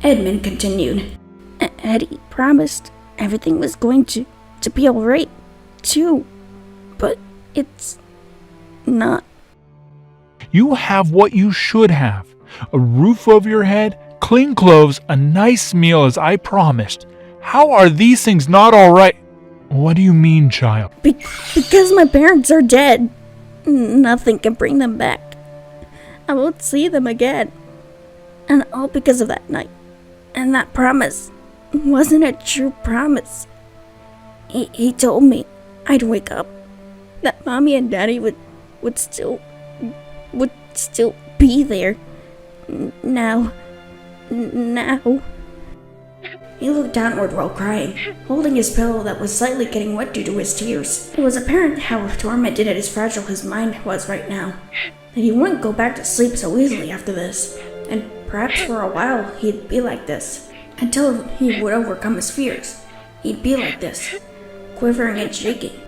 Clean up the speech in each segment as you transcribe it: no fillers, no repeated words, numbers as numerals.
Edmond continued. Eddy promised everything was going to be alright, too. But it's not. You have what you should have. A roof over your head, clean clothes, a nice meal as I promised. How are these things not alright? What do you mean, child? Because my parents are dead. Nothing can bring them back. I won't see them again. And all because of that night. And that promise wasn't a true promise. He told me I'd wake up, that Mommy and Daddy would still be there. Now. He looked downward while crying, holding his pillow that was slightly getting wet due to his tears. It was apparent how tormented and as fragile his mind was right now, that he wouldn't go back to sleep so easily after this, and perhaps for a while he'd be like this, until he would overcome his fears. He'd be like this, quivering and shaking.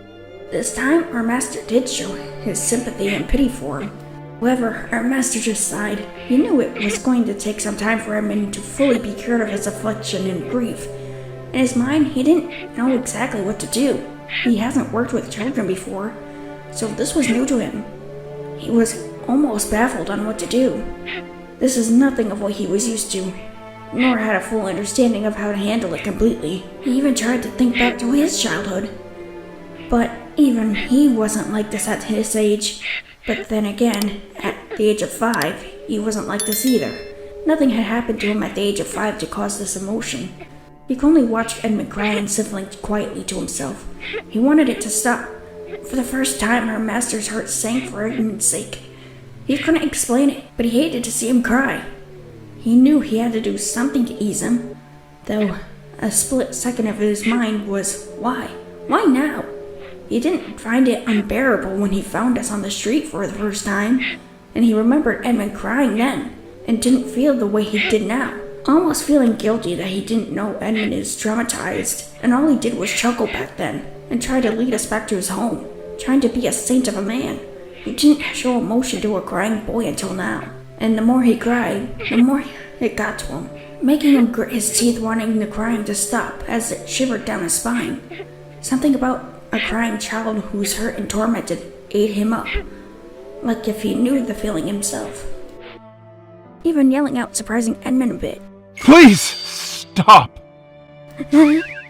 This time, our master did show his sympathy and pity for him. However, our master just sighed. He knew it was going to take some time for Edmond to fully be cured of his affliction and grief. In his mind, he didn't know exactly what to do. He hasn't worked with children before, so this was new to him. He was almost baffled on what to do. This is nothing of what he was used to, nor had a full understanding of how to handle it completely. He even tried to think back to his childhood. But even he wasn't like this at his age. But then again, at the age of 5, he wasn't like this either. Nothing had happened to him at the age of 5 to cause this emotion. He could only watch Edmond cry and sniffling quietly to himself. He wanted it to stop. For the first time, our master's heart sank for Edmond's sake. He couldn't explain it, but he hated to see him cry. He knew he had to do something to ease him, though a split second of his mind was, why? Why now? He didn't find it unbearable when he found us on the street for the first time, and he remembered Edmond crying then, and didn't feel the way he did now, almost feeling guilty that he didn't know Edmond is traumatized, and all he did was chuckle back then, and try to lead us back to his home, trying to be a saint of a man. He didn't show emotion to a crying boy until now, and the more he cried, the more it got to him, making him grit his teeth, wanting the crying to stop as it shivered down his spine. Something about a crying child who's hurt and tormented ate him up, like if he knew the feeling himself. Even yelling out, surprising Edmond a bit. Please, stop!